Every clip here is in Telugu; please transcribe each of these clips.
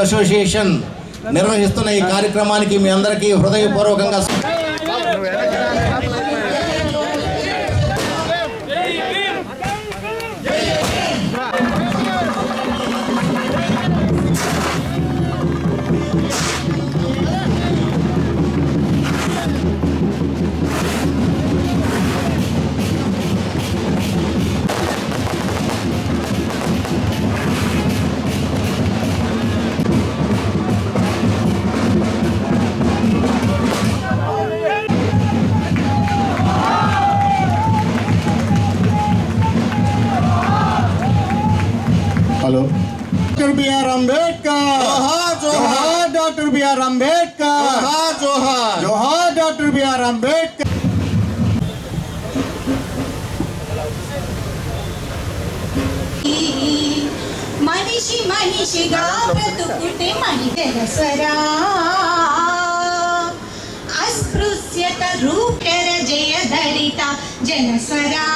అసోసియేషన్ నిర్వహిస్తున్న ఈ కార్యక్రమానికి మీ అందరికీ హృదయపూర్వకంగా हेलो डॉक्टर बी.आर. अम्बेडकर जोहार जोहार डॉक्टर बी.आर. अम्बेडकर जोहार जोहार जोहार डॉक्टर बी.आर. अम्बेडकर మనిషి మనిషిగా బ్రతుకుటే మనిషరా అస్పృశ్యత రూపర జయ దళిత జనస్వరా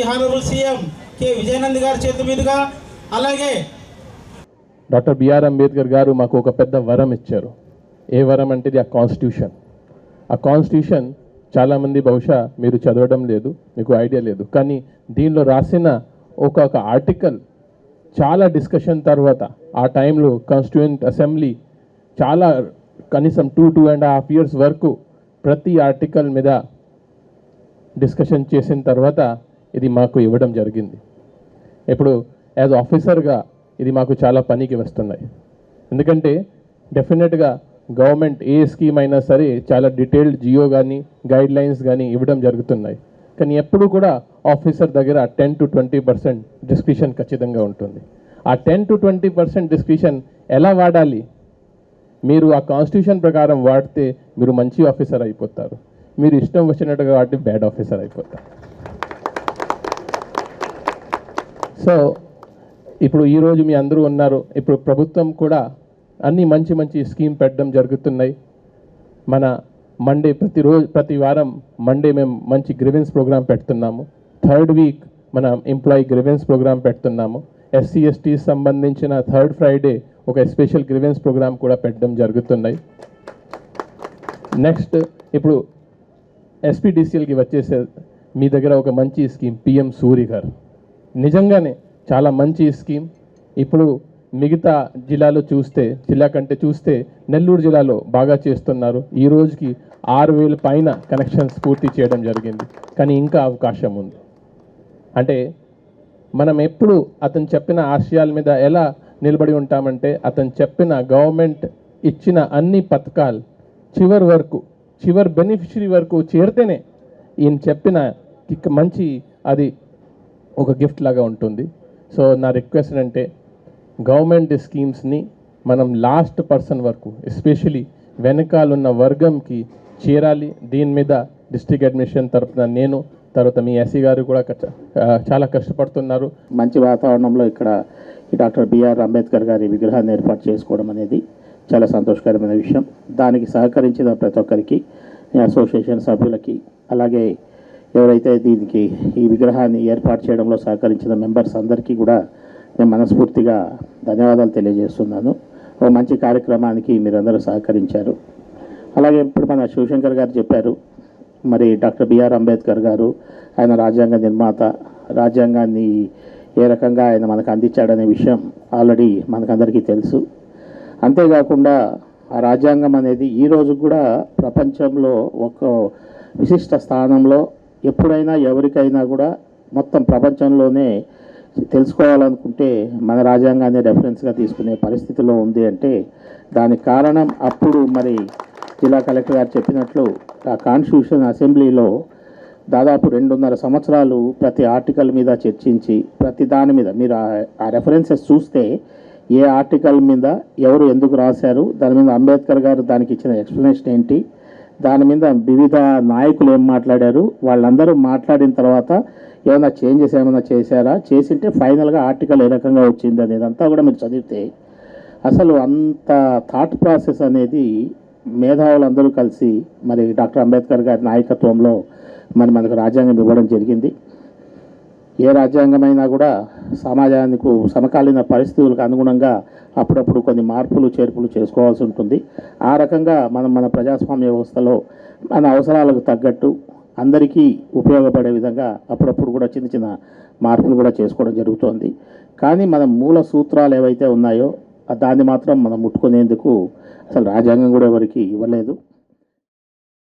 హానరబుల్ సీఎం కె విజయనంద్ గారి చేతి మీదుగా అలాగే డాక్టర్ బిఆర్ అంబేద్కర్ గారు మాకు ఒక పెద్ద వరం ఇచ్చారు. ఏ వరం అంటే ఆ కాన్స్టిట్యూషన్. ఆ కాన్స్టిట్యూషన్ చాలామంది బహుశా మీరు చదవడం లేదు, మీకు ఐడియా లేదు. కానీ దీనిలో రాసిన ఒక ఆర్టికల్ చాలా డిస్కషన్ తర్వాత ఆ టైంలో కాన్స్టిట్యూయెంట్ అసెంబ్లీ చాలా కనీసం 2.5 years వరకు ప్రతి ఆర్టికల్ మీద డిస్కషన్ చేసిన తర్వాత ఇది మాకు ఇవ్వడం జరిగింది. ఇప్పుడు యాజ్ ఆఫీసర్గా ఇది మాకు చాలా పనికి వస్తున్నాయి. ఎందుకంటే డెఫినెట్గా గవర్నమెంట్ ఏ స్కీమ్ అయినా సరే చాలా డీటెయిల్డ్ జియో కానీ గైడ్ లైన్స్ కానీ ఇవ్వడం జరుగుతున్నాయి. కానీ ఎప్పుడు కూడా ఆఫీసర్ దగ్గర 10 to 20% డిస్క్రిషన్ ఖచ్చితంగా ఉంటుంది. ఆ 10 to 20% డిస్క్రిషన్ ఎలా వాడాలి? మీరు ఆ కాన్స్టిట్యూషన్ ప్రకారం వాడితే మీరు మంచి ఆఫీసర్ అయిపోతారు. మీరు ఇష్టం వచ్చినట్టుగా వాడితే బ్యాడ్ ఆఫీసర్ అయిపోతారు. సో ఇప్పుడు ఈరోజు మీ అందరూ ఉన్నారు. ఇప్పుడు ప్రభుత్వం కూడా అన్ని మంచి మంచి స్కీమ్ పెట్టడం జరుగుతున్నాయి. మన మండే ప్రతి వారం మండే మేము మంచి గ్రీవెన్స్ ప్రోగ్రామ్ పెడుతున్నాము. 3rd week మన ఎంప్లాయీ గ్రీవెన్స్ ప్రోగ్రామ్ పెడుతున్నాము. SC/ST సంబంధించిన 3rd Friday ఒక స్పెషల్ గ్రీవెన్స్ ప్రోగ్రామ్ కూడా పెట్టడం జరుగుతున్నాయి. నెక్స్ట్ ఇప్పుడు SPDCLకి వచ్చేసే మీ దగ్గర ఒక మంచి స్కీమ్ PM సూర్యఘర్ నిజంగానే చాలా మంచి స్కీమ్. ఇప్పుడు మిగతా జిల్లా కంటే చూస్తే నెల్లూరు జిల్లాలో బాగా చేస్తున్నారు. ఈ రోజుకి 6,000 పైన కనెక్షన్స్ పూర్తి చేయడం జరిగింది. కానీ ఇంకా అవకాశం ఉంది. అంటే మనం ఎప్పుడు అతను చెప్పిన ఆశయాల మీద ఎలా నిలబడి ఉంటామంటే అతను చెప్పిన గవర్నమెంట్ ఇచ్చిన అన్ని పథకాలు చివరి బెనిఫిషరీ వరకు చేరితేనే ఈయన చెప్పిన మంచి అది ఒక గిఫ్ట్ లాగా ఉంటుంది. సో నా రిక్వెస్ట్ అంటే గవర్నమెంట్ స్కీమ్స్ని మనం లాస్ట్ పర్సన్ వరకు ఎస్పెషలీ వెనకాలన్న వర్గంకి చేరాలి. దీని మీద డిస్ట్రిక్ట్ అడ్మినిస్ట్రేషన్ తరఫున నేను తర్వాత మీ ఎస్సీ గారు కూడా చాలా కష్టపడుతున్నారు. మంచి వాతావరణంలో ఇక్కడ ఈ డాక్టర్ బిఆర్ అంబేద్కర్ గారి విగ్రహాన్ని ఏర్పాటు చేసుకోవడం అనేది చాలా సంతోషకరమైన విషయం. దానికి సహకరించిన ప్రతి ఒక్కరికి, అసోసియేషన్ సభ్యులకి, అలాగే ఎవరైతే దీనికి ఈ విగ్రహాన్ని ఏర్పాటు చేయడంలో సహకరించిన మెంబర్స్ అందరికీ కూడా నేను మనస్ఫూర్తిగా ధన్యవాదాలు తెలియజేస్తున్నాను. ఒక మంచి కార్యక్రమానికి మీరందరూ సహకరించారు. అలాగే ఇప్పుడు మన శివశంకర్ గారు చెప్పారు, మరి డాక్టర్ బిఆర్ అంబేద్కర్ గారు ఆయన రాజ్యాంగ నిర్మాత, రాజ్యాంగాన్ని ఏ రకంగా ఆయన మనకు అందించాడనే విషయం ఆల్రెడీ మనకందరికీ తెలుసు. అంతేకాకుండా ఆ రాజ్యాంగం అనేది ఈరోజు కూడా ప్రపంచంలో ఒక విశిష్ట స్థానంలో ఎప్పుడైనా ఎవరికైనా కూడా మొత్తం ప్రపంచంలోనే తెలుసుకోవాలనుకుంటే మన రాజ్యాంగాన్ని రెఫరెన్స్గా తీసుకునే పరిస్థితిలో ఉంది. అంటే దానికి కారణం అప్పుడు మరి జిల్లా కలెక్టర్ గారు చెప్పినట్లు ఆ కాన్స్టిట్యూషన్ అసెంబ్లీలో దాదాపు 2.5 సంవత్సరాలు ప్రతి ఆర్టికల్ మీద చర్చించి ప్రతి దాని మీద మీరు ఆ రెఫరెన్సెస్ చూస్తే ఏ ఆర్టికల్ మీద ఎవరు ఎందుకు రాశారు, దాని మీద అంబేద్కర్ గారు దానికి ఇచ్చిన ఎక్స్ప్లెనేషన్ ఏంటి, దాని మీద వివిధ నాయకులు ఏం మాట్లాడారు, వాళ్ళందరూ మాట్లాడిన తర్వాత ఏమైనా చేంజెస్ ఏమైనా చేశారా, చేసింటే ఫైనల్గా ఆర్టికల్ ఏ రకంగా వచ్చింది అనేదంతా కూడా మీరు చదివితే అసలు అంత థాట్ ప్రాసెస్ అనేది మేధావులందరూ కలిసి మరి డాక్టర్ అంబేద్కర్ గారి నాయకత్వంలో మనకు రాజ్యాంగం ఇవ్వడం జరిగింది. ఏ రాజ్యాంగమైనా కూడా సమాజానికి సమకాలీన పరిస్థితులకు అనుగుణంగా అప్పుడప్పుడు కొన్ని మార్పులు చేర్పులు చేసుకోవాల్సి ఉంటుంది. ఆ రకంగా మన ప్రజాస్వామ్య వ్యవస్థలో మన అవసరాలకు తగ్గట్టు అందరికీ ఉపయోగపడే విధంగా అప్పుడప్పుడు కూడా చిన్న చిన్న మార్పులు కూడా చేసుకోవడం జరుగుతుంది. కానీ మన మూల సూత్రాలు ఏవైతే ఉన్నాయో దాన్ని మాత్రం మనం ముట్టుకునేందుకు అసలు రాజ్యాంగం కూడా ఎవరికి ఇవ్వలేదు.